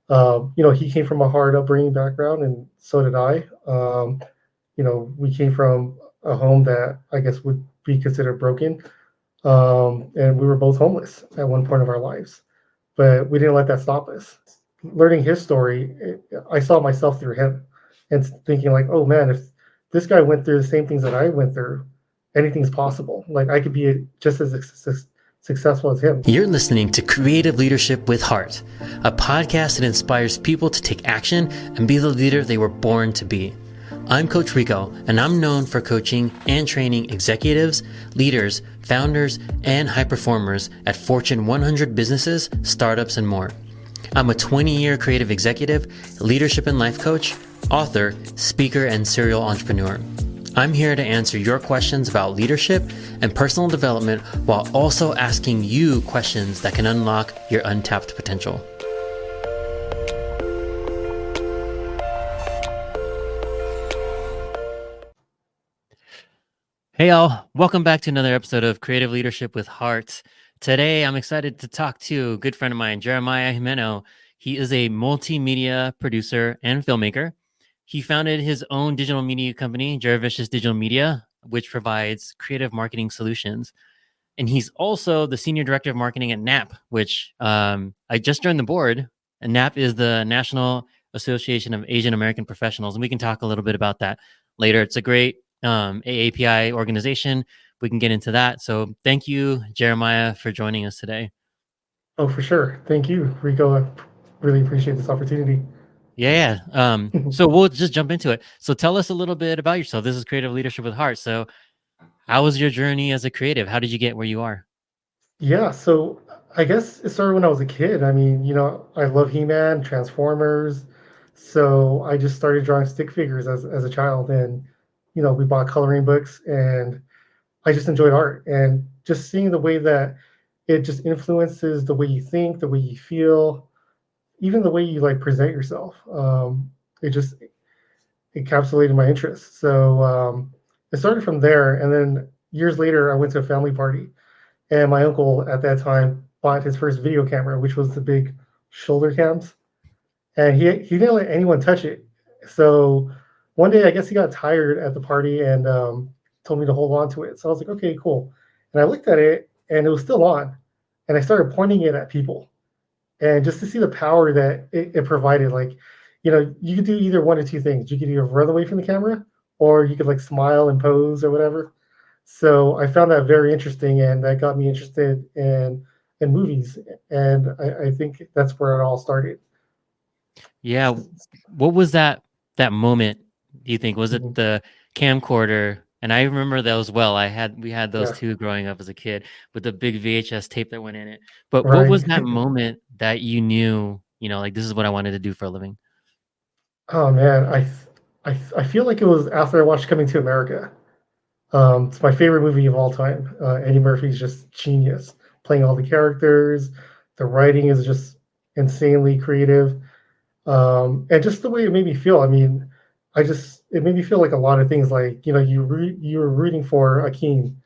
He came from a hard upbringing background, and so did I. We came from a home that I guess would be considered broken, and we were both homeless at one point of our lives, but we didn't let that stop us. Learning his story, I saw myself through him, and thinking like, oh man, if this guy went through the same things that I went through, anything's possible. Like I could be just as successful as him. You're listening to Creative Leadership with Heart, a podcast that inspires people to take action and be the leader they were born to be. I'm Coach Rico, and I'm known for coaching and training executives, leaders, founders, and high performers at Fortune 100 businesses, startups, and more. I'm a 20-year creative executive, leadership and life coach, author, speaker, and serial entrepreneur. I'm here to answer your questions about leadership and personal development while also asking you questions that can unlock your untapped potential. Hey y'all, welcome back to another episode of Creative Leadership with Heart. Today, I'm excited to talk to a good friend of mine, Jeremiah Jimeno. He is a multimedia producer and filmmaker. He founded his own digital media company, Jerevicious Digital Media, which provides creative marketing solutions. And he's also the senior director of marketing at NAP, which I just joined the board. And NAP is the National Association of Asian American Professionals. And we can talk a little bit about that later. It's a great AAPI organization. We can get into that. So thank you, Jeremiah, for joining us today. Oh, for sure. Thank you, Rico. I really appreciate this opportunity. Yeah. So we'll just jump into it. So tell us a little bit about yourself. This is Creative Leadership with Heart. So how was your journey as a creative? How did you get where you are? Yeah, so I guess it started when I was a kid. I mean, I love He-Man, Transformers. So I just started drawing stick figures as a child. And, we bought coloring books and I just enjoyed art and just seeing the way that it just influences the way you think, the way you feel, even the way you like present yourself. It just encapsulated my interest. So it started from there. And then years later, I went to a family party. And my uncle at that time bought his first video camera, which was the big shoulder cams. And he didn't let anyone touch it. So one day, I guess he got tired at the party and told me to hold on to it. So I was like, okay, cool. And I looked at it and it was still on. And I started pointing it at people. And just to see the power that it provided, like, you could do either one or two things. You could either run away from the camera or you could like smile and pose or whatever. So I found that very interesting, and that got me interested in movies. And I think that's where it all started. Yeah. What was that moment, do you think? Was it Mhm. the camcorder? And I remember those well. We had those Yeah, two growing up as a kid with the big VHS tape that went in it. But what right. was that moment that you knew, like this is what I wanted to do for a living? Oh man, I feel like it was after I watched Coming to America. It's my favorite movie of all time. Eddie Murphy's just genius, playing all the characters. The writing is just insanely creative. And just the way it made me feel. I mean, it made me feel like a lot of things. Like you were rooting for Akeem,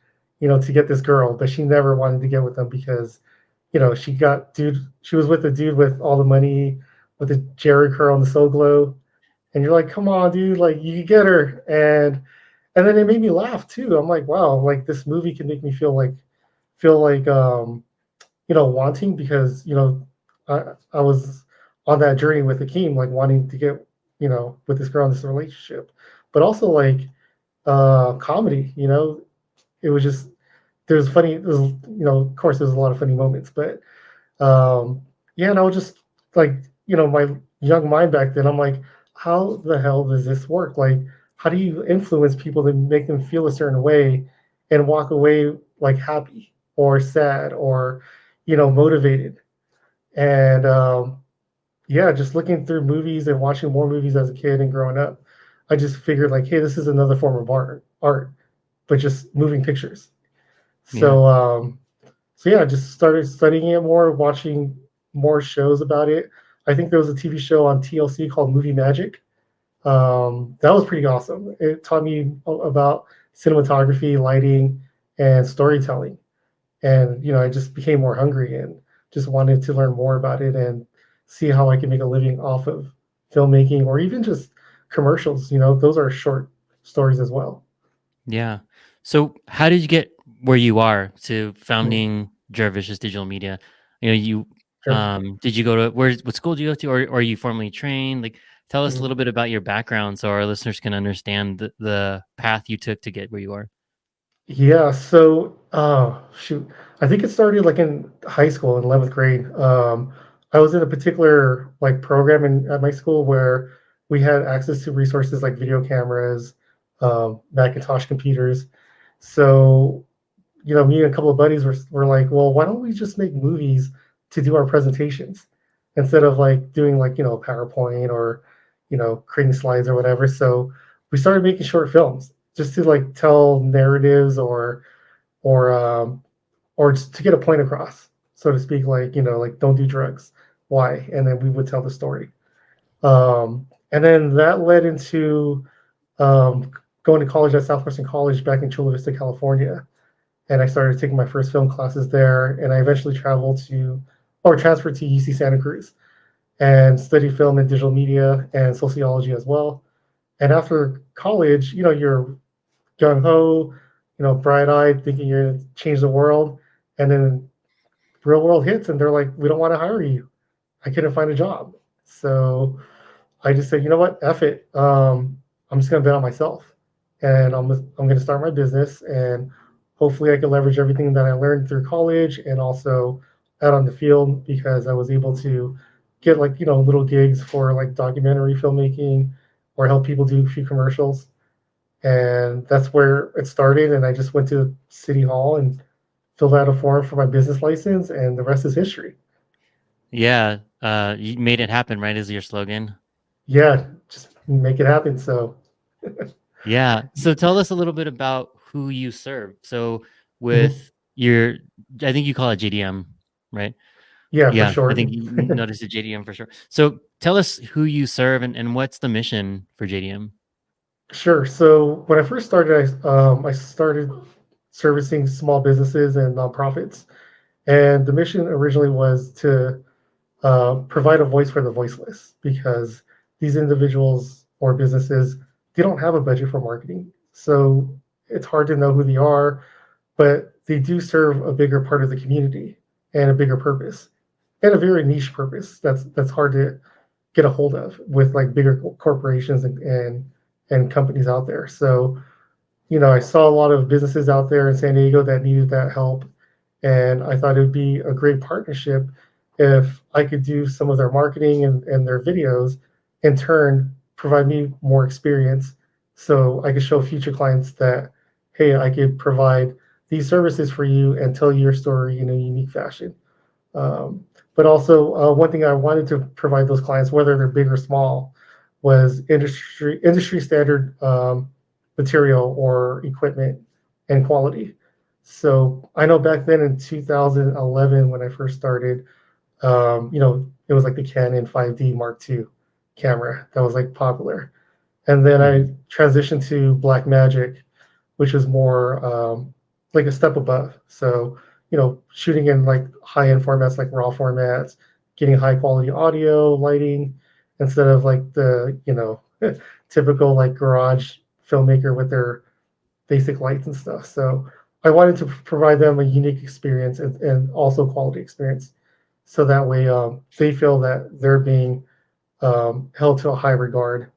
to get this girl, but she never wanted to get with him because, she was with the dude with all the money, with the Jerry curl and the Soul Glow, and you're like, come on, dude, like you get her, and then it made me laugh too. I'm like, wow, like this movie can make me feel like wanting because I was on that journey with Akeem, like wanting to get with this girl in this relationship, but also like comedy. It was just there's funny. There's of course there's a lot of funny moments, but yeah, and I was just like my young mind back then. I'm like, how the hell does this work? Like, how do you influence people to make them feel a certain way and walk away like happy or sad or motivated? And yeah, just looking through movies and watching more movies as a kid and growing up, I just figured like, hey, this is another form of art, but just moving pictures. Yeah. So yeah, I just started studying it more, watching more shows about it. I think there was a TV show on TLC called Movie Magic. That was pretty awesome. It taught me about cinematography, lighting, and storytelling. And I just became more hungry and just wanted to learn more about it and see how I can make a living off of filmmaking or even just commercials. Those are short stories as well. Yeah. So how did you get where you are to Mm, founding Jervicious Digital Media? You know, you sure. did you go to what school did you go to, or are you formally trained? Like, tell us a Mhm. little bit about your background so our listeners can understand the path you took to get where you are. Yeah, so shoot, I think it started like in high school in 11th grade. I was in a particular like program at my school where we had access to resources like video cameras, Macintosh computers. So me and a couple of buddies were like, well, why don't we just make movies to do our presentations instead of like doing like, PowerPoint or, creating slides or whatever. So we started making short films just to like tell narratives or or just to get a point across, so to speak, like, like don't do drugs. Why? And then we would tell the story. And then that led into um, going to college at Southwestern College back in Chula Vista, California, and I started taking my first film classes there. And I eventually traveled to, or transferred to UC Santa Cruz and studied film and digital media and sociology as well. And after college, you're gung ho, bright eyed, thinking you're going to change the world. And then real world hits, and they're like, we don't want to hire you. I couldn't find a job. So I just said, you know what, F it. I'm just gonna bet on myself, and gonna start my business, and hopefully I can leverage everything that I learned through college and also out on the field because I was able to get like little gigs for like documentary filmmaking or help people do a few commercials, and that's where it started. And I just went to City Hall and filled out a form for my business license, and the rest is history. Yeah, you made it happen, right? Is your slogan? Yeah, just make it happen. So. Yeah. So tell us a little bit about who you serve. So Mhm. with your, I think you call it JDM, right? Yeah, for Yeah, I sure. think you noticed a JDM for sure. So tell us who you serve and what's the mission for JDM? Sure. So when I first started, I started servicing small businesses and nonprofits, and the mission originally was to provide a voice for the voiceless because these individuals or businesses, they don't have a budget for marketing, so it's hard to know who they are, but they do serve a bigger part of the community and a bigger purpose and a very niche purpose that's hard to get a hold of with like bigger corporations and companies out there. So I saw a lot of businesses out there in San Diego that needed that help, and I thought it would be a great partnership if I could do some of their marketing and their videos, in turn provide me more experience, so I could show future clients that, hey, I could provide these services for you and tell your story in a unique fashion. Um, but also, one thing I wanted to provide those clients, whether they're big or small, was industry standard material or equipment and quality. So I know back then in 2011 when I first started, it was like the Canon 5D Mark II camera that was like popular, and then I Mhm. transitioned to Blackmagic, which is more like a step above. So, shooting in like high end formats like RAW formats, getting high quality audio, lighting, instead of like the, typical like garage filmmaker with their basic lights and stuff. So, I wanted to provide them a unique experience and also quality experience. So that way they feel that they're being held to a high regard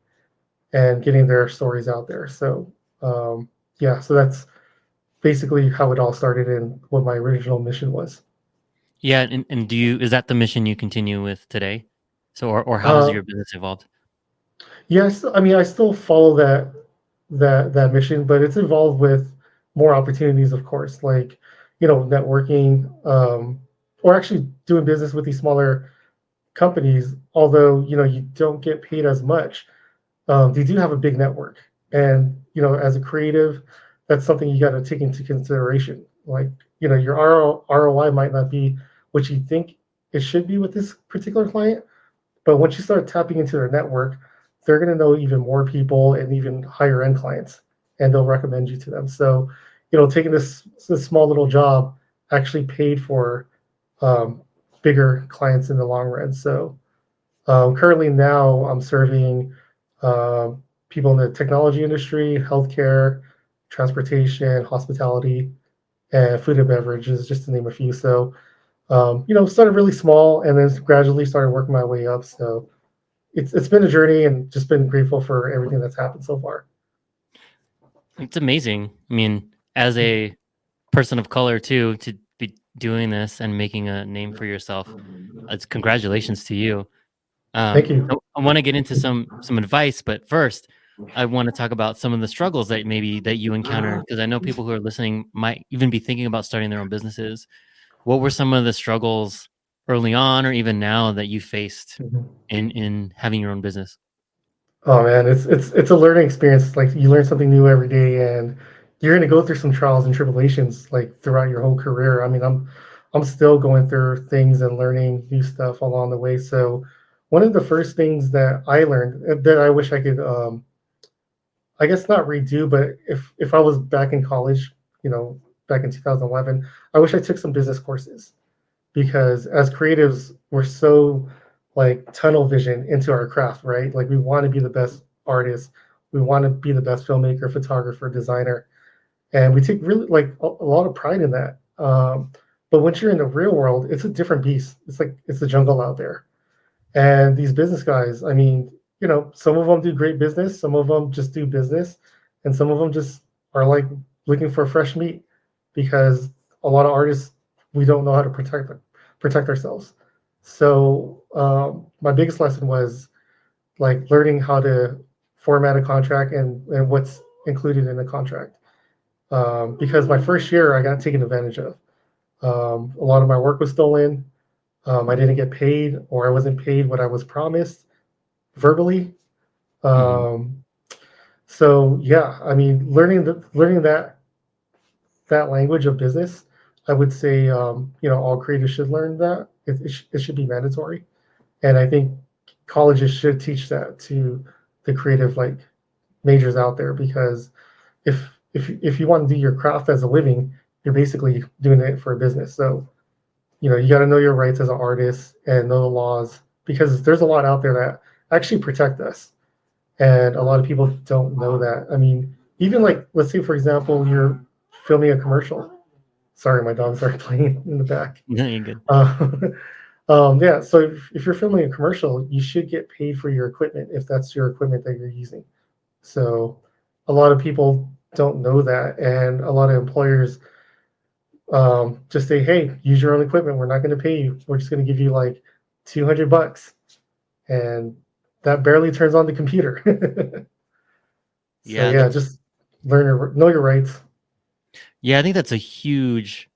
and getting their stories out there. So, yeah, so that's basically how it all started and what my original mission was. Yeah, and do you is that the mission you continue with today? So or how has Uh, your business evolved? yes, I mean, I still follow that mission, but it's involved with more opportunities, of course, like networking, or actually doing business with these smaller companies. Although you don't get paid as much, they do have a big network, and as a creative, that's something you got to take into consideration. Like your ROI might not be what you think it should be with this particular client, but once you start tapping into their network, they're going to know even more people and even higher end clients, and they'll recommend you to them. So taking this small little job actually paid for um, bigger clients in the long run. So Currently now I'm serving uh, people in the technology industry, healthcare, transportation, hospitality, and food and beverages, just to name a few. So, started really small and then gradually started working my way up. So it's been a journey and just been grateful for everything that's happened so far. It's amazing. I mean, as a person of color too, to be doing this and making a name for yourself, it's congratulations to you. Thank you. I want to get into some advice, but first, I want to talk about some of the struggles that maybe that you encountered because I know people who are listening might even be thinking about starting their own businesses. What were some of the struggles early on or even now that you faced Mhm. in having your own business? Oh man, it's a learning experience. Like you learn something new every day, and you're gonna go through some trials and tribulations like throughout your whole career. I mean, I'm still going through things and learning new stuff along the way. So one of the first things that I learned that I wish I could, I guess not redo, but if I was back in college, back in 2011, I wish I took some business courses because as creatives, we're so like tunnel vision into our craft, right? Like we want to be the best artist, we want to be the best filmmaker, photographer, designer, and we take really like a lot of pride in that. But once you're in the real world, it's a different beast. It's like it's the jungle out there. And these business guys, I mean, some of them do great business, some of them just do business, and some of them just are like looking for fresh meat because a lot of artists we don't know how to protect ourselves. So my biggest lesson was like learning how to format a contract and what's included in the contract. Because my first year I got taken advantage of. A lot of my work was stolen. I didn't get paid, or I wasn't paid what I was promised verbally. Mhm. Um, so yeah, I mean, learning that language of business, I would say, all creators should learn that. It should be mandatory, and I think colleges should teach that to the creative like majors out there because if you want to do your craft as a living, you're basically doing it for a business. So you got to know your rights as an artist and know the laws because there's a lot out there that actually protect us, and a lot of people don't know that. I mean, even like let's say for example, you're filming a commercial. Sorry, my dogs are playing in the back. No, you're good. Uh, yeah, so if you're filming a commercial, you should get paid for your equipment if that's your equipment that you're using. So a lot of people don't know that, and a lot of employers just say, "Hey, use your own equipment. We're not going to pay you. We're just going to give you like $200," and that barely turns on the computer. So Yeah, yeah, that's just know your rights. yeah, I think that's a huge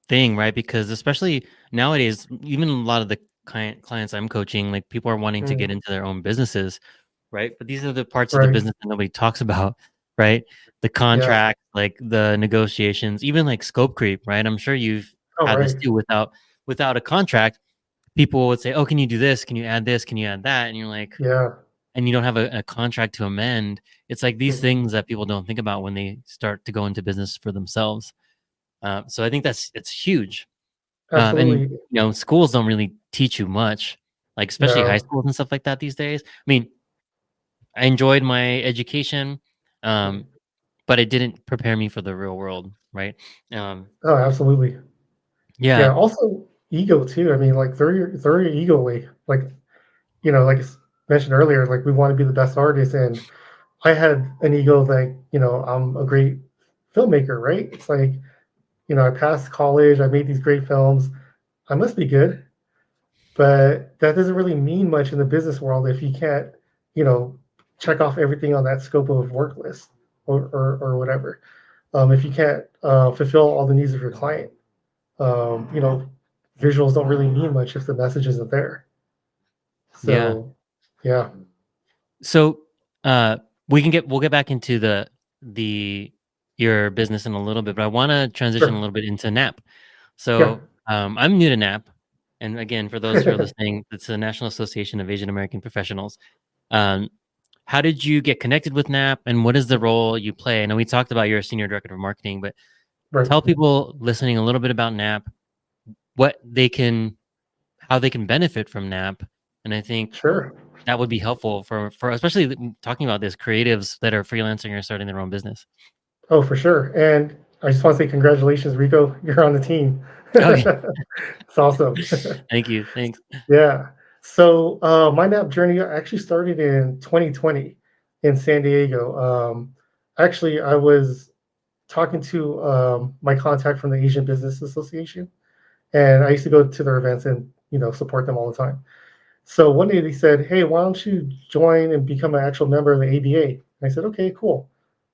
thing, right? Because especially nowadays, even a lot of the clients I'm coaching, like people are wanting to get Mm, into their own businesses, right? But these are the parts of the right. business that nobody talks about, right? The Yeah. contract, like the negotiations, even like scope creep, right? I'm sure you've Oh, had this right. too. Without a contract, people would say, "Oh, can you do this? Can you add this? Can you add that?" And you're like, Yeah. and you don't have a contract to amend. It's like these Mhm. things that people don't think about when they start to go into business for themselves. So I think it's huge. And Absolutely. schools don't really teach you much, like especially high No. schools and stuff like that these days. I mean, I enjoyed my education, um, but it didn't prepare me for the real world, right? Um, Oh, absolutely. yeah, Yeah. Also, ego too. I mean, like throw your ego away. Like like I mentioned earlier, like we want to be the best artist, and I had an ego like I'm a great filmmaker, right? It's like I passed college, I made these great films, I must be good, but that doesn't really mean much in the business world if you can't, you know, check off everything on that scope of work list or whatever. If you can't fulfill all the needs of your client, um, you know, visuals don't really mean much if the message isn't there. yeah. So, yeah, So uh, we'll get back into the your business in a little bit, but I want to transition a sure, little bit into NAP. yeah, So I'm new to NAP, and again, for those who are listening, it's the National Association of Asian American Professionals. Um, how did you get connected with NAP, and what is the role you play? I know we talked about you're a senior director of marketing, but right. tell people listening a little bit about NAP, what they can, how they can benefit from NAP, And I think Sure. that would be helpful for especially talking about this creatives that are freelancing or starting their own business. Oh, for sure. And I just want to say congratulations, Rico. You're on the team. Okay. It's awesome. Thank you. Thanks. Yeah. So my nap journey actually started in 2020 in San Diego. Actually, I was talking to my contact from the Asian Business Association, and I used to go to their events and support them all the time. So one day they said, "Hey, why don't you join and become an actual member of the ABA?" And I said, "Okay, cool."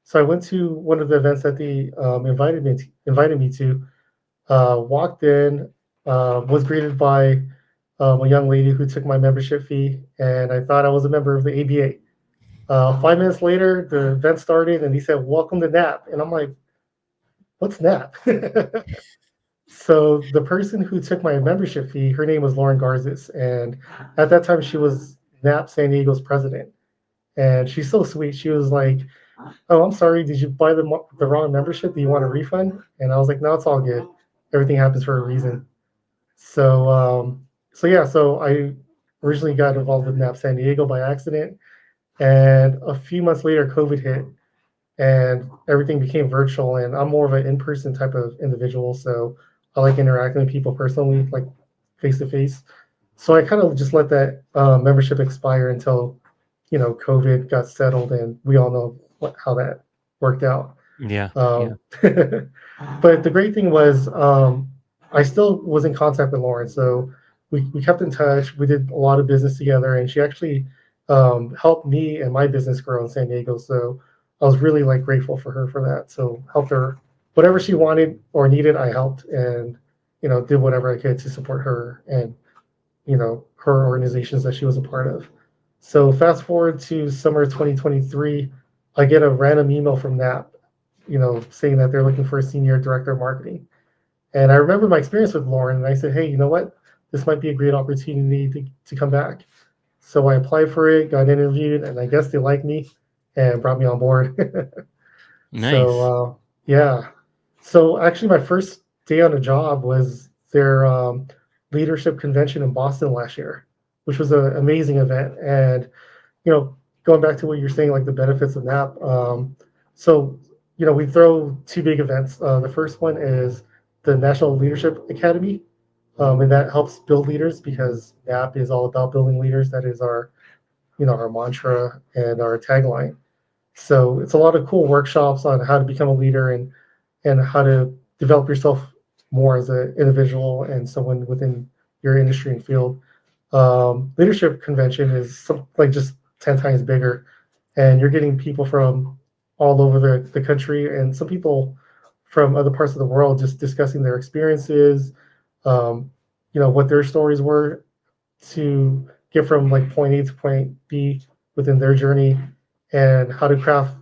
So I went to one of the events that they invited me to. Walked in, was greeted by a young lady who took my membership fee, and I thought I was a member of the ABA. 5 minutes later, the event started, and he said, "Welcome to NAP," and I'm like, "What's NAP?" So the person who took my membership fee, her name was Lauren Garzis, and at that time she was NAP San Diego's president. And she's so sweet. She was like, "Oh, I'm sorry. Did you buy the wrong membership? Do you want a refund?" And I was like, "No, it's all good. Everything happens for a reason." So, so I originally got involved with NAP San Diego by accident, and a few months later, COVID hit, and everything became virtual. And I'm more of an in-person type of individual, so I like interacting with people personally, like face to face. So I kind of just let that membership expire until COVID got settled, and we all know how that worked out. Yeah. Yeah. Um, but the great thing was, I still was in contact with Lauren, so we kept in touch. We did a lot of business together, and she actually helped me and my business grow in San Diego. So I was really like grateful for her for that. So helped her whatever she wanted or needed. I helped and did whatever I could to support her and her organizations that she was a part of. So fast forward to summer 2023, I get a random email from NAP, saying that they're looking for a senior director of marketing. And I remember my experience with Lauren, and I said, "Hey, you know what? This might be a great opportunity to come back." So I applied for it, got interviewed, and I guess they liked me and brought me on board. So Nice. yeah. So actually, my first day on the job was their leadership convention in Boston last year, which was an amazing event. And you know, going back to what you're saying, like the benefits of NAP. So we throw two big events. The first one is the National Leadership Academy, and that helps build leaders because NAP is all about building leaders. That is our mantra and our tagline. So it's a lot of cool workshops on how to become a leader and how to develop yourself more as an individual and someone within your industry and field. Leadership convention is like just 10 times bigger, and you're getting people from all over the country and some people from other parts of the world just discussing their experiences, um, what their stories were to get from like point A to point B within their journey, and how to craft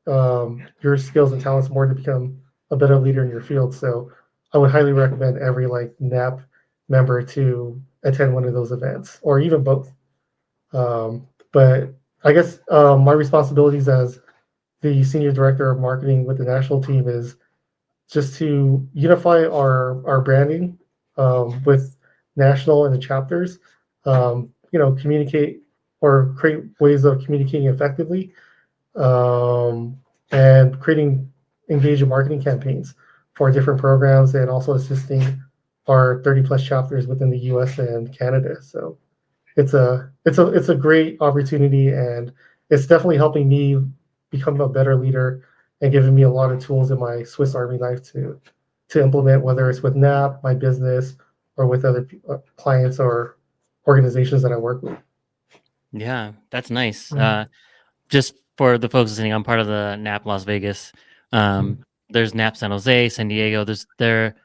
your skills and talents more to become a better leader in your field. So I would highly recommend every like NAP member to attend one of those events or even both. But I guess my responsibilities as the senior director of marketing with the national team is just to unify our branding with national and the chapters. Communicate or create ways of communicating effectively, um, and creating engaging marketing campaigns for different programs, and also assisting our 30 plus chapters within the U.S. and Canada. So it's a great opportunity, and it's definitely helping me become a better leader and giving me a lot of tools in my Swiss Army knife to implement, whether it's with NAP, my business, or with other clients or organizations that I work with. Yeah, that's nice. Mm, Just for the folks listening, I'm part of the NAP Las Vegas. Um, mm, there's NAP San Jose, San Diego. They're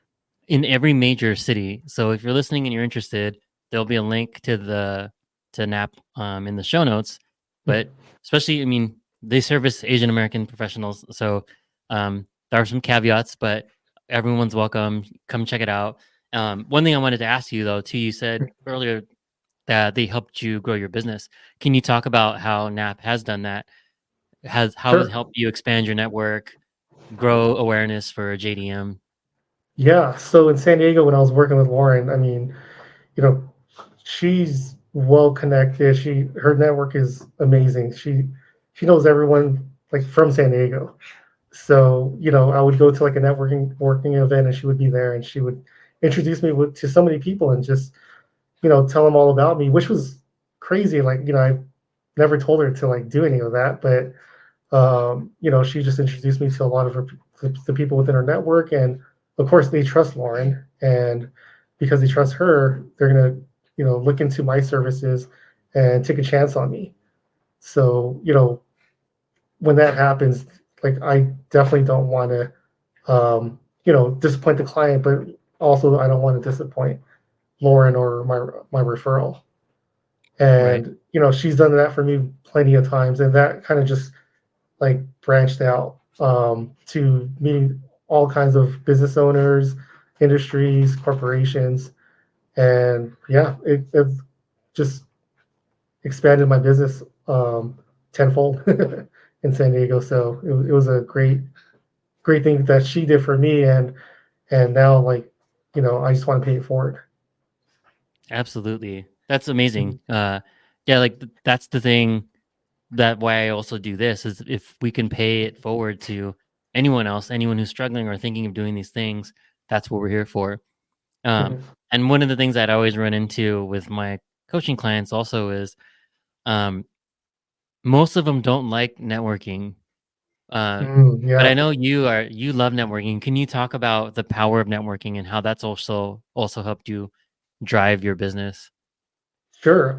in every major city. So if you're listening and you're interested, there'll be a link to NAP in the show notes. mm. But especially, I mean, they service Asian American professionals, so there are some caveats, but everyone's welcome. Come check it out. One thing I wanted to ask you though, too, you said earlier that they helped you grow your business. Can you talk about how NAP has done that? How has it Sure. helped you expand your network, grow awareness for JDM? Yeah. So in San Diego, when I was working with Lauren, I mean, you know, she's well connected. Her network is amazing. She knows everyone like from San Diego. So, I would go to like a networking working event and she would be there and she would introduce me to so many people and just, tell them all about me, which was crazy. Like, I never told her to like do any of that, but she just introduced me to a lot of the people within her network, and of course they trust Lauren, and because they trust her, they're gonna, look into my services and take a chance on me. So, when that happens, like I definitely don't want to, disappoint the client, but also I don't want to disappoint Lauren or my referral. Right. And she's done that for me plenty of times, and that kind of just like branched out to meeting all kinds of business owners, industries, corporations, and yeah, it just expanded my business tenfold in San Diego. So it was a great thing that she did for me, and now like I just want to pay it forward. Absolutely. That's amazing. Mhm. Yeah, like that's the thing that why I also do this is if we can pay it forward to anyone else, anyone who's struggling or thinking of doing these things, that's what we're here for. Um, Mhm. and one of the things that I always run into with my coaching clients also is um, most of them don't like networking. Uh, but I Yeah. know you love networking. Can you talk about the power of networking and how that's also helped you drive your business? Sure.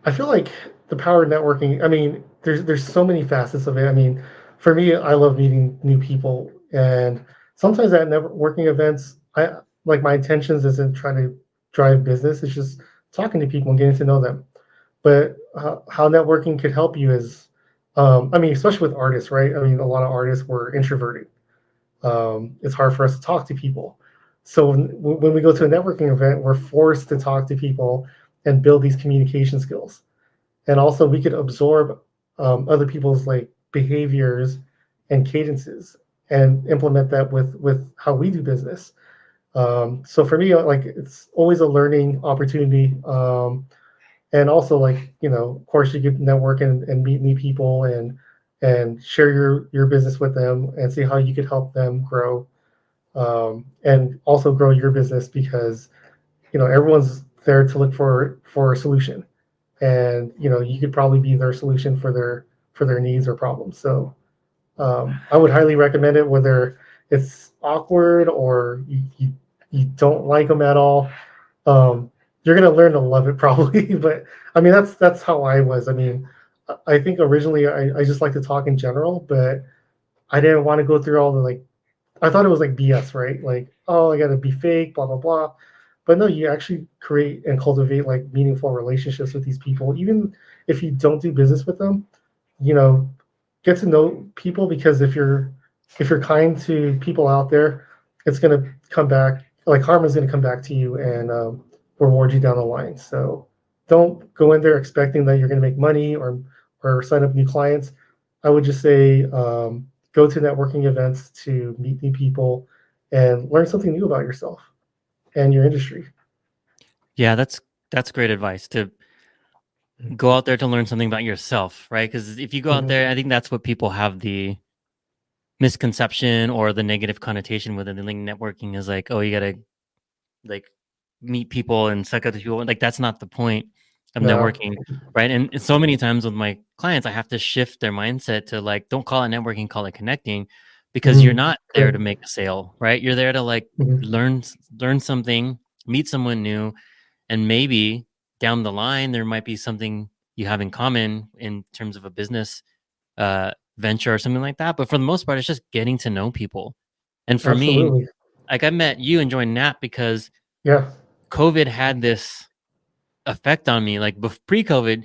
I feel like the power of networking, I mean, there's so many facets of it. I mean, for me, I love meeting new people, and sometimes at networking events, I like my intentions isn't trying to drive business, it's just talking to people and getting to know them. But how networking could help you is, I mean, especially with artists, right? I mean, a lot of artists were introverted. It's hard for us to talk to people. So when we go to a networking event, we're forced to talk to people and build these communication skills. And also, we could absorb other people's like behaviors and cadences and implement that with how we do business. So for me, like it's always a learning opportunity. And also, like of course, you get network and meet new people and share your business with them and see how you could help them grow, and also grow your business because everyone's there to look for a solution, and you could probably be their solution for their needs or problems. So I would highly recommend it, whether it's awkward or you don't like them at all. um, you're gonna learn to love it probably. But I mean that's how I was. I mean, I think originally I just like to talk in general, but I didn't want to go through all the like, I thought it was like BS, right? Like, oh, I gotta be fake, blah blah blah. But no, you actually create and cultivate like meaningful relationships with these people, even if you don't do business with them. You know, get to know people, because if you're kind to people out there, it's gonna come back. Like karma's gonna come back to you and reward you down the line. So don't go in there expecting that you're gonna make money or sign up new clients. I would just say go to networking events to meet new people and learn something new about yourself and your industry. Yeah, that's great advice to go out there to learn something about yourself, right? Because if you go out Mhm. there, I think that's what people have the misconception or the negative connotation with it. They think networking is like, oh, you gotta like meet people and suck up to people. Like that's not the point of No. networking, right? And so many times with my clients, I have to shift their mindset to like, don't call it networking, call it connecting, because you're Mhm. not there to Good. make a sale, right? You're there to like Mhm. learn something, meet someone new, and maybe down the line there might be something you have in common in terms of a business venture or something like that. But for the most part, it's just getting to know people. And for me, Absolutely. like I met you and joined Nat because Yeah. COVID had this effect on me. Like pre-COVID,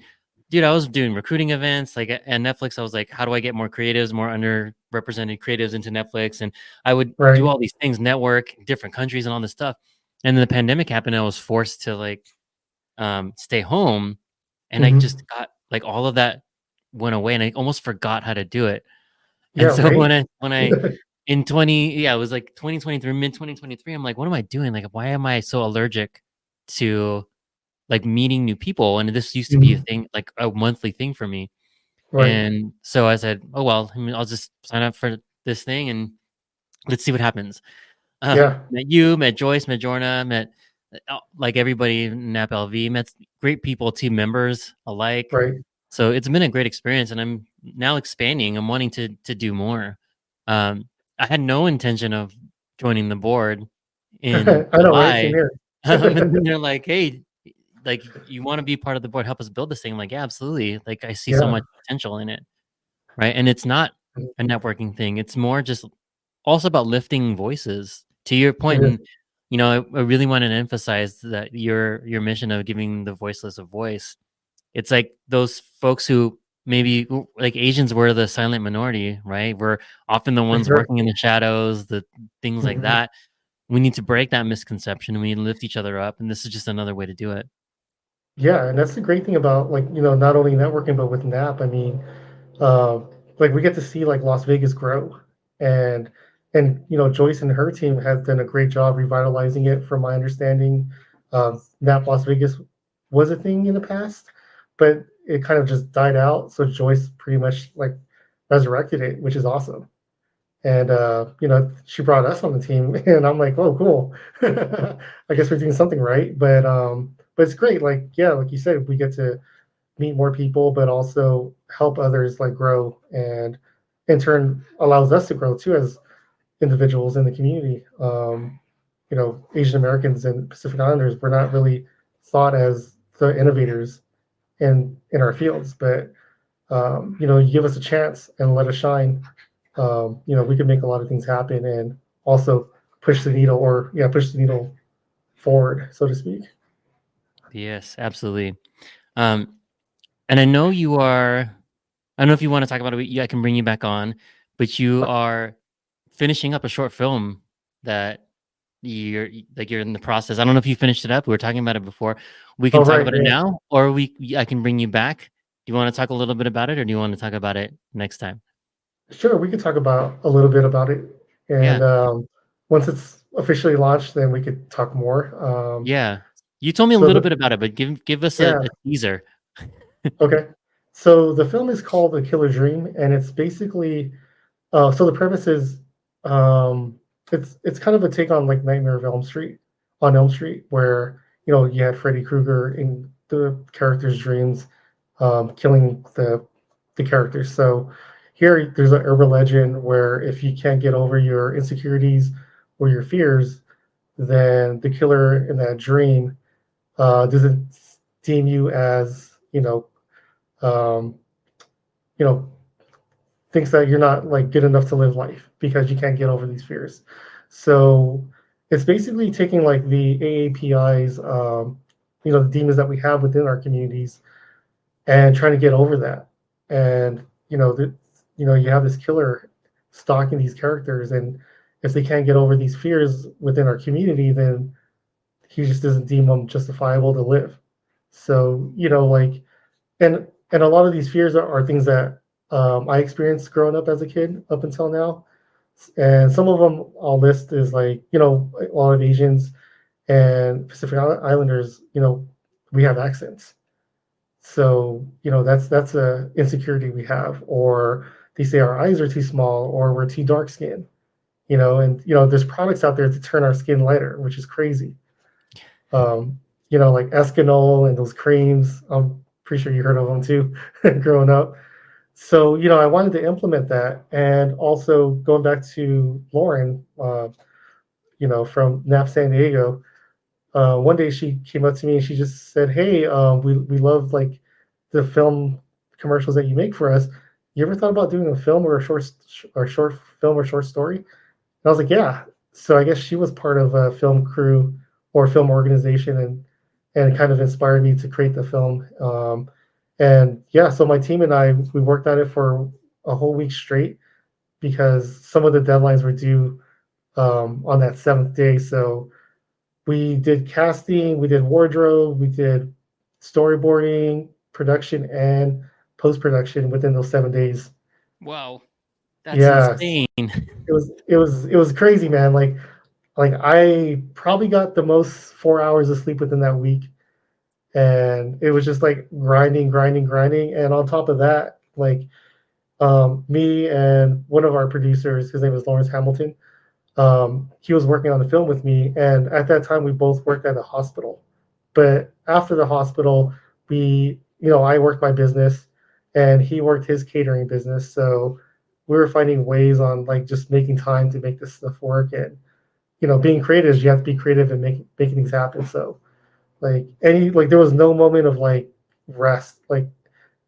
dude, I was doing recruiting events. Like at Netflix, I was like, how do I get more creatives, more underrepresented creatives into Netflix? And I would do Right. all these things, network, different countries, and all this stuff. And then the pandemic happened. And I was forced to like stay home, and I just Mhm. got like all of that went away, and I almost forgot how to do it. And Yeah. so Right. when I in 20 yeah, it was like 2023, mid 2023, I'm like, what am I doing? Like, why am I so allergic to like meeting new people, and this used to be a Mhm. thing, like a monthly thing for me. Right. And so I said, "Oh well, I mean, I'll just sign up for this thing and let's see what happens." Yeah. Met you, met Joyce, met Jorna, met like everybody in Nap LV, met great people, team members alike. Right. So it's been a great experience, and I'm now expanding. I'm wanting to do more. Um, I had no intention of joining the board in I know, right? Same July, here. and then they're like, "Hey, like you want to be part of the board? Help us build this thing." I'm like, "Yeah, absolutely. Like I see so Yeah. much potential in it." Right? And it's not Mhm. a networking thing. It's more just also about lifting voices. To your It point, is. and I really want to emphasize that your mission of giving the voiceless a voice. It's like those folks who maybe like Asians were the silent minority, right? We're often the For ones sure. working in the shadows, the things like Mhm. that. We need to break that misconception, and we need to lift each other up. And this is just another way to do it. Yeah, and that's the great thing about, like, not only networking, but with Nap, I mean, uh, like, we get to see, like, Las Vegas grow, and Joyce and her team has done a great job revitalizing it from my understanding. Nap Las Vegas was a thing in the past, but it kind of just died out, so Joyce pretty much, like, resurrected it, which is awesome. And she brought us on the team, and I'm like, oh, cool. I guess we're doing something right. But it's great. Like, yeah, like you said, we get to meet more people, but also help others like grow, and in turn allows us to grow too as individuals in the community. Asian Americans and Pacific Islanders, we're not really thought as the innovators in our fields, but you give us a chance and let us shine. We can make a lot of things happen and also push the needle, or yeah, push the needle forward, so to speak. Yes, absolutely. Um, and I know you are. I don't know if you want to talk about it. Yeah, I can bring you back on, but you are finishing up a short film that you're in the process. I don't know if you finished it up. We were talking about it before. We Oh, can talk right, about it yeah. now, or I can bring you back. Do you want to talk a little bit about it, or do you want to talk about it next time? Sure, we could talk about a little bit about it, and Yeah, once it's officially launched, then we could talk more. yeah. You told me a So little the bit about it, but give us Yeah, a teaser. okay. So the film is called The Killer Dream, and it's basically so the premise is, um, it's kind of a take on like Nightmare of Elm Street, on Elm Street, where you had Freddy Krueger in the character's dreams, killing the characters. So here, there's an urban legend where if you can't get over your insecurities or your fears, then the killer in that dream doesn't deem you as um, you know thinks that you're not like good enough to live life because you can't get over these fears. So it's basically taking like the AAPI's, the demons that we have within our communities, and trying to get over that. And you have this killer stalking these characters, and if they can't get over these fears within our community, then he just doesn't deem them justifiable to live. So like, and a lot of these fears are things that I experienced growing up as a kid up until now, and some of them I'll list is like a lot of Asians and Pacific Islanders. We have accents, so that's a insecurity we have, or they say our eyes are too small, or we're too dark skinned. And there's products out there to turn our skin lighter, which is crazy. Um, like Escanol and those creams. I'm pretty sure you heard of them too, growing up. So, I wanted to implement that. And also going back to Lauren, from NAP San Diego, one day she came up to me and she just said, "Hey, we love like the film commercials that you make for us. You ever thought about doing a film or a short film or short story?" And I was like, "Yeah." So I guess she was part of a film crew or film organization, and kind of inspired me to create the film. And yeah, so my team and I, we worked on it for a whole week straight because some of the deadlines were due on that seventh day. So we did casting, we did wardrobe, we did storyboarding, production, and post production within those 7 days. Wow, that's Yes, insane. it was crazy, man. Like I probably got the most 4 hours of sleep within that week, and it was just like grinding, grinding, grinding. And on top of that, like me and one of our producers, his name is Lawrence Hamilton. He was working on the film with me, and at that time, we both worked at a hospital. But after the hospital, I worked my business, and he worked his catering business. So we were finding ways on like just making time to make this stuff work, and being creative, you have to be creative and making things happen. So there was no moment of like rest. Like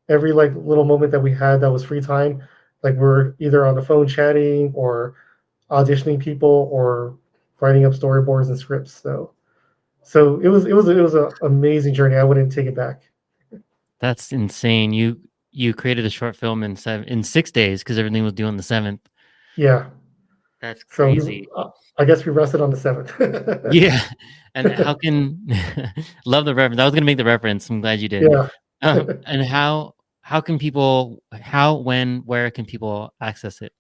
every like little moment that we had that was free time, like we're either on the phone chatting or auditioning people or writing up storyboards and scripts. So it was an amazing journey. I wouldn't take it back. That's insane. You created a short film in 6 days because everything was due on the 7th. Yeah. That's So crazy. I guess we rested on the seventh. Yeah. And how can love the reference? I was gonna make the reference. I'm glad you did. Yeah. And how can people when where can people access it?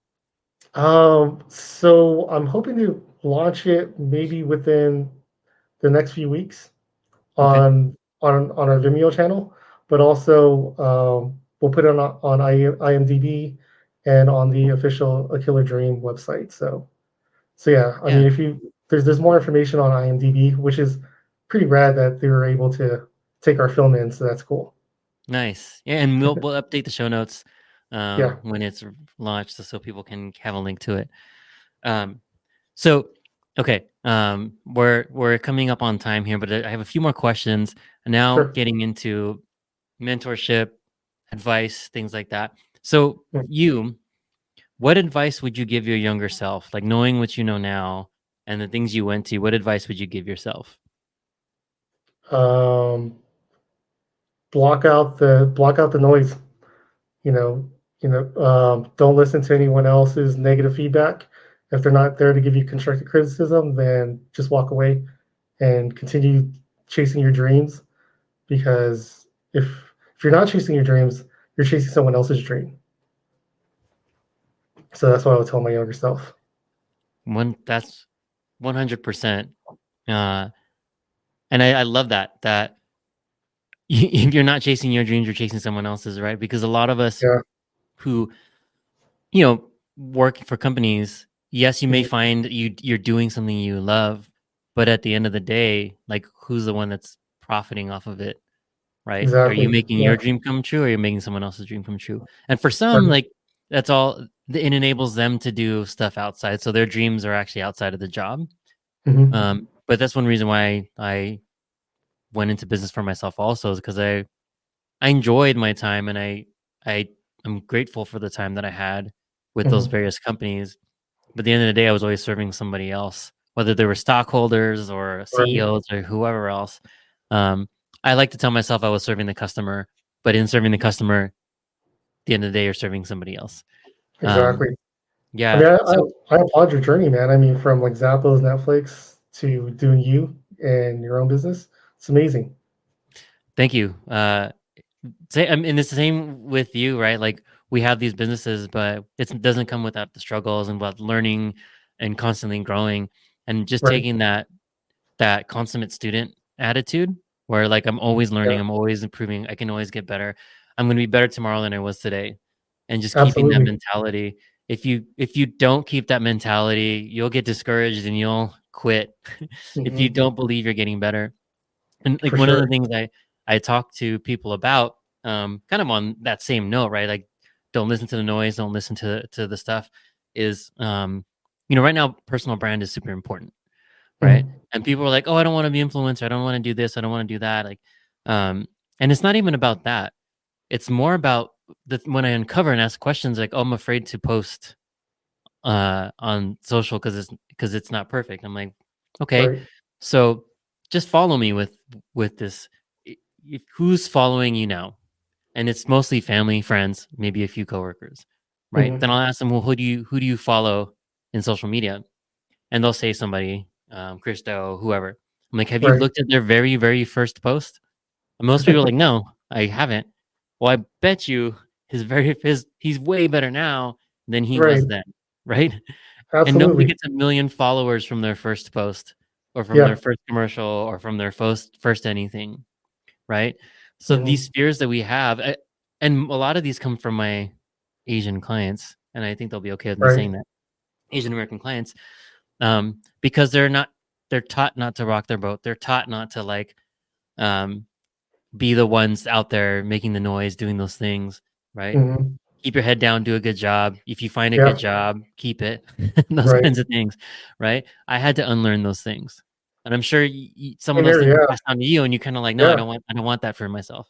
So I'm hoping to launch it maybe within the next few weeks Okay. on our Vimeo channel, but also we'll put it on IMDb and on the official A Killer Dream website. So yeah, I Yeah. mean, if there's more information on IMDb, which is pretty rad that they were able to take our film in, so that's cool. Nice. Yeah, and we'll update the show notes Yeah, when it's launched so people can have a link to it. Um so okay, we're coming up on time here, but I have a few more questions. Now sure. getting into mentorship, advice, things like that. So Mm. what advice would you give your younger self? Like knowing what you know now and the things you went to, what advice would you give yourself? Um, block out the noise. You know, don't listen to anyone else's negative feedback. If they're not there to give you constructive criticism, then just walk away and continue chasing your dreams. Because if you're not chasing your dreams, you're chasing someone else's dream. So that's what I would tell my younger self. That's 100%. Uh, and I love that if you're not chasing your dreams, you're chasing someone else's, right? Because a lot of us Yeah. who, work for companies, yes, you may Mhm. find you're doing something you love, but at the end of the day, like who's the one that's profiting off of it, right? Are you Exactly. making Yeah. your dream come true or are you making someone else's dream come true? And for some, Right. like that's all it enables them to do stuff outside. So their dreams are actually outside of the job. Mhm. But that's one reason why I went into business for myself also is because I enjoyed my time and I am grateful for the time that I had with those Mhm. various companies. But at the end of the day, I was always serving somebody else, whether they were stockholders or Right. CEOs or whoever else. Um, I like to tell myself I was serving the customer, but in serving the customer, at the end of the day, you're serving somebody else. Um, Exactly. I yeah. mean, So I applaud your journey, man. I mean, from like Zappos, Netflix to doing you and your own business. It's amazing. thank you. I mean, it's the same with you, right? Like we have these businesses, but it doesn't come without the struggles and without learning and constantly growing and just Right. taking that consummate student attitude where like I'm always Yeah. learning, I'm always improving, I can always get better. I'm going to be better tomorrow than I was today. And just keeping that Absolutely. mentality. If you don't keep that mentality, you'll get discouraged and you'll quit if you Mhm. don't believe you're getting better. And like For one of the sure. things I talk to people about, kind of on that same note, right? Like, don't listen to the noise, don't listen to the stuff. Is right now, personal brand is super important, right? Mhm. And people are like, oh, I don't want to be influencer, I don't want to do this, I don't want to do that, like, and it's not even about that. It's more about when I uncover and ask questions, like, oh, I'm afraid to post on social because it's not perfect. I'm like, okay, Right. so just follow me with this. Who's following you now? And it's mostly family, friends, maybe a few coworkers, right? Then Mhm. I'll ask them, well, who do you follow in social media? And they'll say somebody, Christo, whoever. I'm like, have you Right. looked at their very, very first post? And most people are like, no, I haven't. Well, I bet you he's way better now than he Right. was then, right? And nobody Absolutely. gets 1,000,000 followers from their first post or from their Yeah. first commercial or from their first anything. right? So Hmm. these fears that we have, and a lot of these come from my Asian clients, and I think they'll be okay with me Right. saying that, Asian American clients, because they're taught not to rock their boat. They're taught not to like um, be the ones out there making the noise, doing those things, right? Hmm. Keep your head down, do a good job. If you find a good Yeah. job, keep it. Those Right. kinds of things, right? I had to unlearn those things, and I'm sure some of Same those here. things were Yeah. passed on to you, and you kind of like, no, Yeah. I don't want that for myself.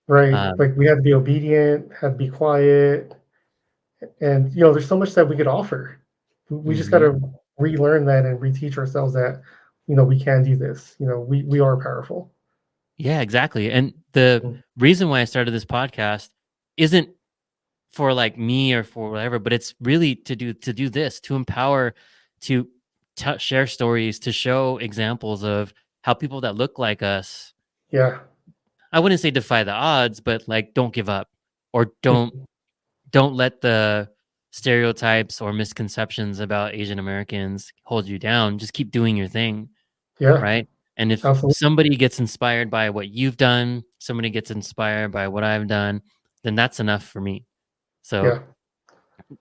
Right. Um, Like we had to be obedient, had to be quiet, and there's so much that we could offer. We just got mhm. to relearn that and reteach ourselves that we can do this. We are powerful. Yeah, exactly. And the Mm. reason why I started this podcast isn't for like me or for whatever, but it's really to do this, to empower, to share stories, to show examples of how people that look like us, Yeah. I wouldn't say defy the odds, but like don't give up, or Mhm. don't let the stereotypes or misconceptions about Asian Americans hold you down. Just keep doing your thing, Yeah. right? And if Absolutely. somebody gets inspired by what you've done, somebody gets inspired by what I've done, then that's enough for me. So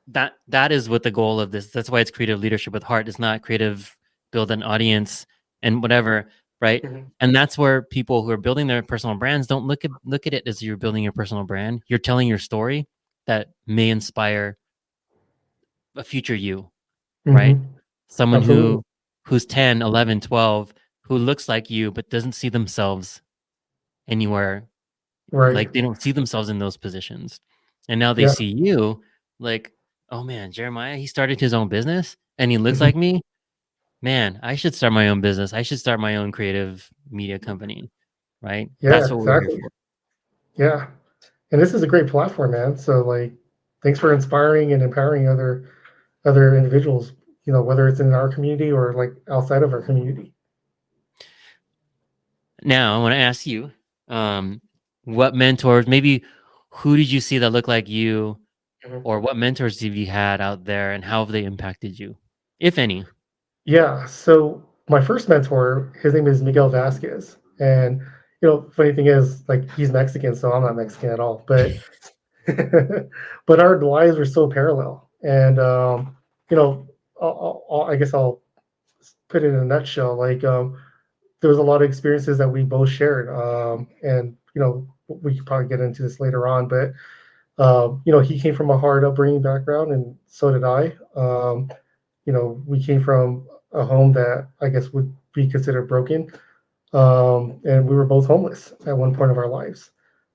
Yeah. that is what the goal of this. That's why it's creative leadership with heart. It's not creative build an audience and whatever, right? Mhm. And that's where people who are building their personal brands don't look at it as you're building your personal brand. You're telling your story that may inspire a future you, right? Mhm. Someone Absolutely. who's 10, 11, 12, who looks like you but doesn't see themselves anywhere, Right. like they don't see themselves in those positions. And now they Yeah. see you like, oh man, Jeremiah, he started his own business and he looks Mhm. like me. Man, I should start my own business. I should start my own creative media company, right? Yeah. That's what we're here Exactly. for. Yeah. And this is a great platform, man. So like, thanks for inspiring and empowering other individuals. Whether it's in our community or like outside of our community. Now, I want to ask you, um, what mentors, maybe who did you see that looked like you, Mhm. or what mentors have you had out there and how have they impacted you, if any? Yeah. So my first mentor, his name is Miguel Vasquez, and funny thing is, like he's Mexican, so I'm not Mexican at all, but but our lives were so parallel, and you know, I guess I'll put it in a nutshell. Like there was a lot of experiences that we both shared, and we could probably get into this later on, but he came from a hard upbringing background, and so did I. We came from a home that I guess would be considered broken, and we were both homeless at one point of our lives,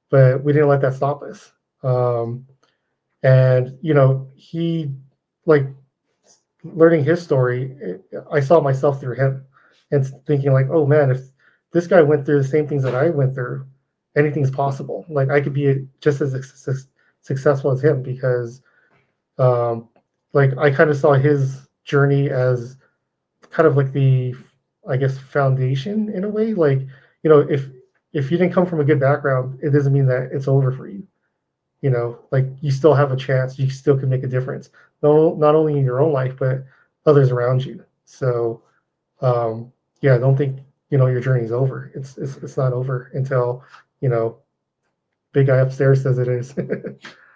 but we didn't let that stop us. Um, and he like learning his story, I saw myself through him, and thinking like, oh man, if this guy went through the same things that I went through, anything's possible. Like I could be just as successful as him because um, like I kind of saw his journey as kind of like the, I guess, foundation in a way. Like if you didn't come from a good background, it doesn't mean that it's over for you. Like you still have a chance. You still can make a difference, not only in your own life but others around you. So yeah, I don't think your journey's over. It's not over until you know big guy upstairs says it is.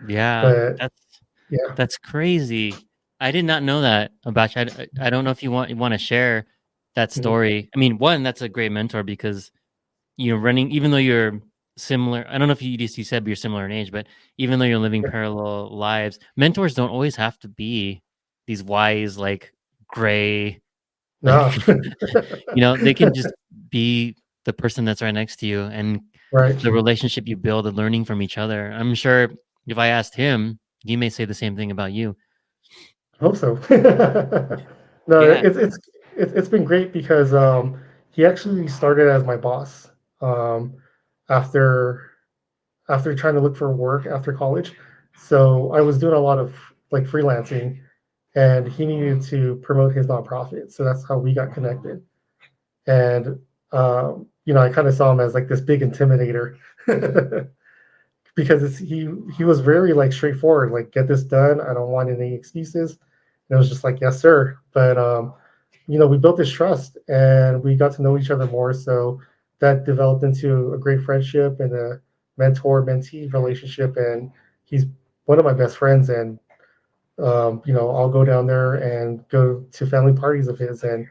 Yeah, But yeah. that's crazy. I did not know that about you. I don't know if you want to share that Mhm. story. I mean, one, that's a great mentor because running, even though you're similar. I don't know if you said you're similar in age, but even though you're living parallel lives, mentors don't always have to be these wise, like gray, like No. they can just be the person that's right next to you and Right. the relationship you build and learning from each other. I'm sure if I asked him, he may say the same thing about you. I hope so. No, Yeah. it's been great because he actually started as my boss um, after trying to look for work after college. So I was doing a lot of like freelancing, and he needed to promote his nonprofit. So that's how we got connected. And I kind of saw him as like this big intimidator because he was very like straightforward, like get this done. I don't want any excuses. And it was just like yes, sir. But we built this trust and we got to know each other more. So that developed into a great friendship and a mentor-mentee relationship. And he's one of my best friends. And I'll go down there and go to family parties of his, and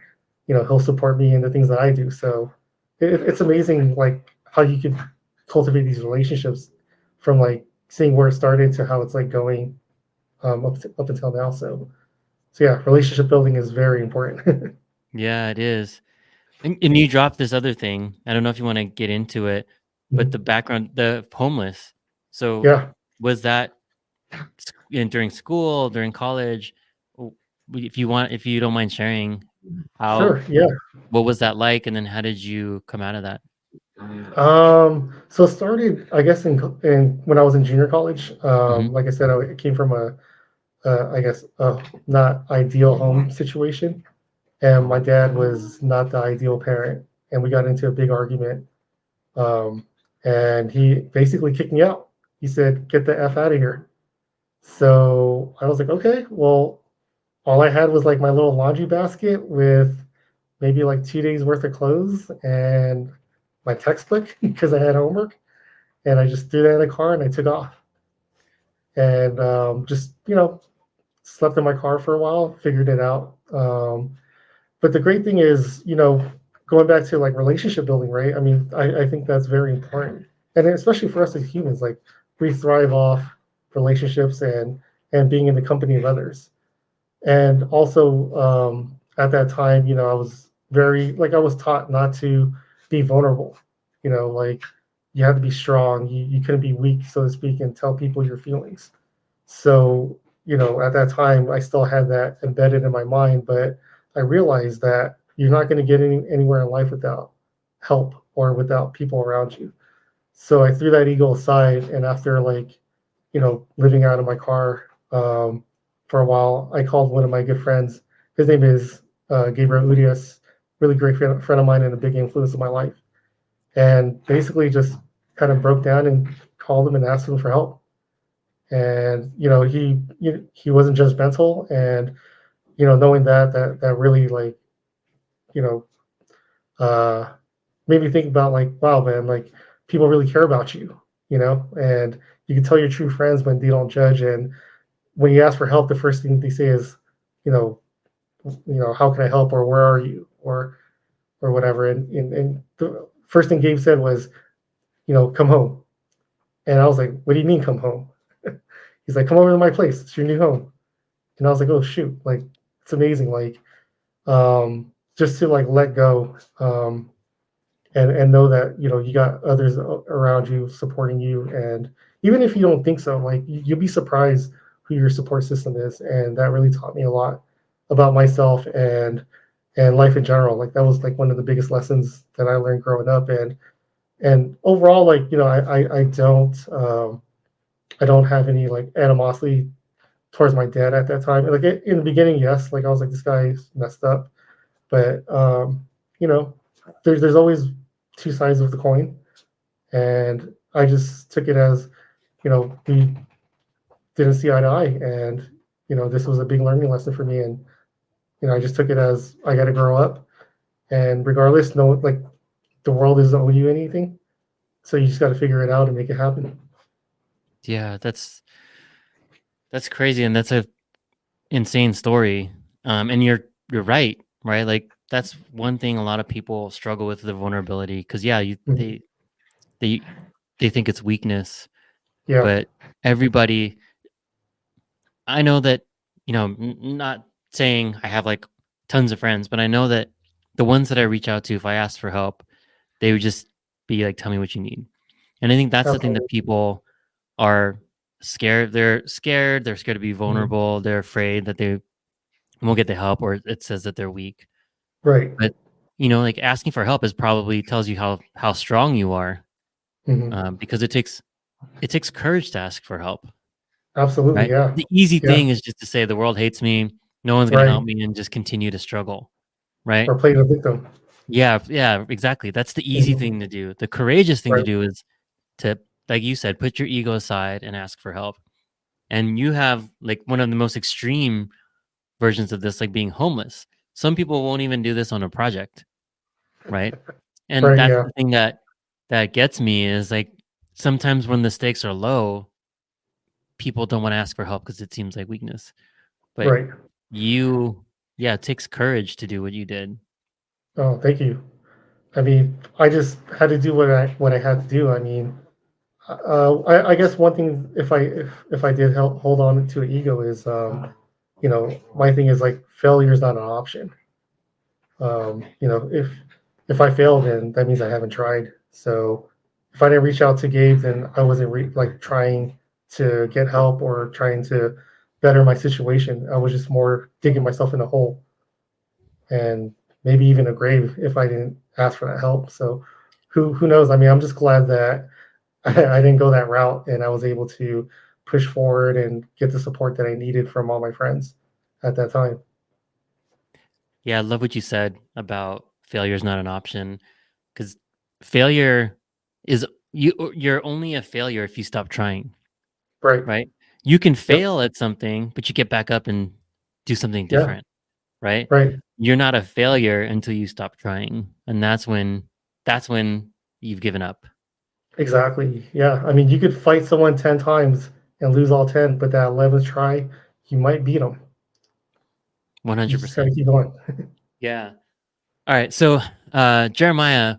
he'll support me in the things that I do. So it's amazing, like how you can cultivate these relationships from like seeing where it started to how it's like going up until now. So yeah, relationship building is very important. Yeah, it is. And you dropped this other thing. I don't know if you want to get into it, but the background, the homeless. So Yeah, was that during school, during college? If you want, if you don't mind sharing, how sure. Yeah. what was that like, and then how did you come out of that? So it started, I guess, in when I was in junior college. Hmm. Like I said, I came from I guess, a not ideal home situation, and my dad was not the ideal parent, and we got into a big argument. Um, and he basically kicked me out. He said, "Get the f out of here." So I was like, "Okay, well." All I had was like my little laundry basket with maybe like 2 days worth of clothes and my textbook because I had homework. And I just threw that in the car and I took off. And just, slept in my car for a while, figured it out. But the great thing is, going back to like relationship building, right? I mean, I think that's very important. And especially for us as humans, like we thrive off relationships and being in the company of others. And also, at that time, I was very like I was taught not to be vulnerable. Like you had to be strong. You couldn't be weak, so to speak, and tell people your feelings. So, at that time, I still had that embedded in my mind, but I realized that you're not going to get anywhere in life without help or without people around you. So I threw that ego aside, and after like, living out of my car for a while, I called one of my good friends. His name is Gabriel Urias, really great friend of mine and a big influence in my life. And basically just kind of broke down and called him and asked him for help. And he wasn't judgmental, and knowing that really like you know uh, made me think about like, wow, man, like people really care about you, and you can tell your true friends when they don't judge. And when you ask for help, the first thing they say is, you know, how can I help, or where are you, or whatever. And the first thing Gabe said was, come home. And I was like, what do you mean come home? He's like, come over to my place. It's your new home. And I was like, oh shoot, like it's amazing, like just to like let go, and know that you got others around you supporting you. And even if you don't think so, like you'll be surprised who your support system is. And that really taught me a lot about myself and life in general. Like that was like one of the biggest lessons that I learned growing up. And overall, like I don't have any like animosity towards my dad at that time. Like in the beginning, yes, like I was like, this guy's messed up. But you know there's always two sides of the coin. And I just took it as, we didn't see eye to eye. And this was a big learning lesson for me. And I just took it as I got to grow up. And regardless, no, like the world doesn't owe you anything, so you just got to figure it out and make it happen. Yeah, that's crazy, and that's a insane story. And you're right, right? Like that's one thing a lot of people struggle with, the vulnerability, because yeah, Mhm. they they think it's weakness, Yeah. but everybody, I know that, not saying I have like tons of friends, but I know that the ones that I reach out to, if I ask for help, they would just be like, tell me what you need. And I think that's the thing that Absolutely. people are scared. They're scared. They're scared to be Mhm. vulnerable. They're afraid that they won't get the help, or it says that they're weak. Right. But like asking for help is probably tells you how strong you are, Hmm. because it takes courage to ask for help, Absolutely. right? Yeah. The easy Yeah. thing is just to say the world hates me, no one's gonna help Right. me, and just continue to struggle, right? Or play the victim. Yeah, yeah, exactly. That's the easy Hmm. thing to do. The courageous thing to Right. do is to, like you said, put your ego aside and ask for help. And you have like one of the most extreme versions of this, like being homeless. Some people won't even do this on a project, right? And Right. that's Yeah. the thing that gets me is like sometimes when the stakes are low, people don't want to ask for help because it seems like weakness. But Right. you, yeah, it takes courage to do what you did. Oh, thank you. I mean, I just had to do what I had to do. I mean, I guess one thing, if I did hold on to an ego is, my thing is like failure is not an option. If I fail, then that means I haven't tried. So if I didn't reach out to Gabe, then I wasn't like trying to get help or trying to better my situation. I was just more digging myself in a hole and maybe even a grave if I didn't ask for that help. So who knows? I mean, I'm just glad that I didn't go that route and I was able to push forward and get the support that I needed from all my friends at that time. Yeah, I love what you said about failure is not an option because failure is you're only a failure if you stop trying, Right. right? You can Yep. fail at something, but you get back up and do something Yeah. different, right? Right. You're not a failure until you stop trying, and that's when you've given up. Exactly. Yeah. I mean, you could fight someone 10 times and lose all 10, but that 11th try, you might beat them. You just got to 100%. keep going. Yeah. All right. So, Jeremiah,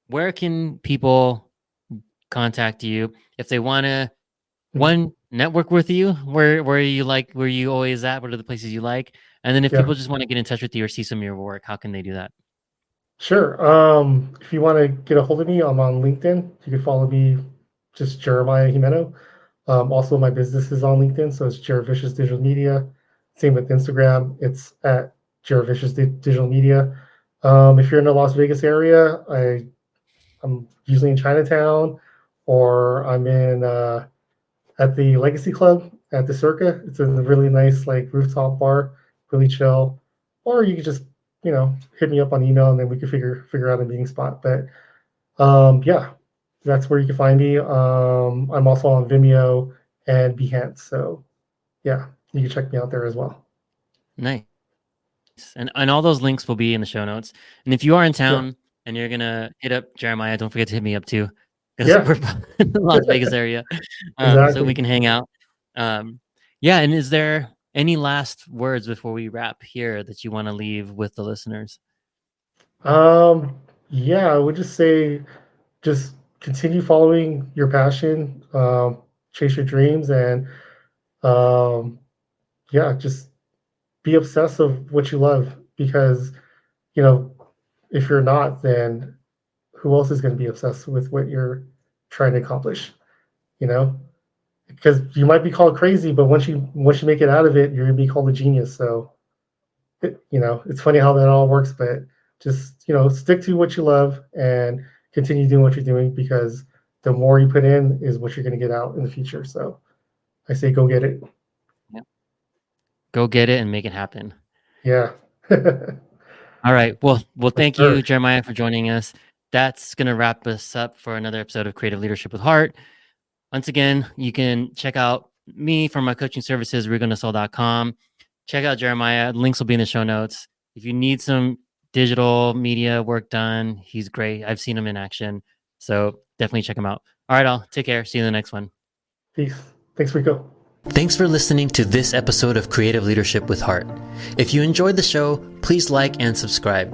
where can people contact you if they want to one network with you? Where you like where you always at? What are the places you like? And then if Yeah. people just want to get in touch with you or see some of your work, how can they do that? Sure. If you want to get a hold of me, I'm on LinkedIn. You can follow me, just Jeremiah Jimeno. Also, my business is on LinkedIn, so it's Jervicious Digital Media. Same with Instagram. It's at Jervicious Digital Media. If you're in the Las Vegas area, I'm usually in Chinatown, or I'm in at the Legacy Club at the Circa. It's a really nice like rooftop bar, really chill. Or you could just hit me up on email and then we can figure out a meeting spot. But yeah, that's where you can find me. I'm also on Vimeo and Behance, so yeah, you can check me out there as well. Nice. And all those links will be in the show notes. And if you are in Yeah, town and you're gonna hit up Jeremiah, don't forget to hit me up too, because yeah, we're in the Las Vegas area, so we exactly. can hang out. Um, yeah. And is there any last words before we wrap here that you want to leave with the listeners? Um, yeah, I would just say just continue following your passion, chase your dreams, and um, yeah, just be obsessed of what you love because you know if you're not, then who else is going to be obsessed with what you're trying to accomplish? You know, because you might be called crazy, but once you make it out of it, you're going to be called a genius. So it's funny how that all works, but just stick to what you love and continue doing what you're doing because the more you put in is what you're going to get out in the future. So I say go get it. Yeah. Go get it and make it happen. Yeah. All right. Well, Yes, thank you, sir. Jeremiah, for joining us. That's gonna wrap us up for another episode of Creative Leadership with Heart. Once again, you can check out me for my coaching services, rigonasol.com. Check out Jeremiah. Links will be in the show notes. If you need some digital media work done, he's great. I've seen him in action. So definitely check him out. All right, all. Take care. See you in the next one. Peace. Thanks, Rico. Thanks for listening to this episode of Creative Leadership with Heart. If you enjoyed the show, please like and subscribe.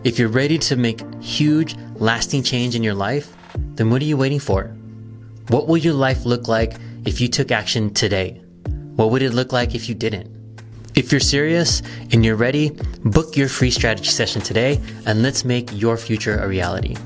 If you're ready to make huge, lasting change in your life, then what are you waiting for? What will your life look like if you took action today? What would it look like if you didn't? If you're serious and you're ready, book your free strategy session today and let's make your future a reality.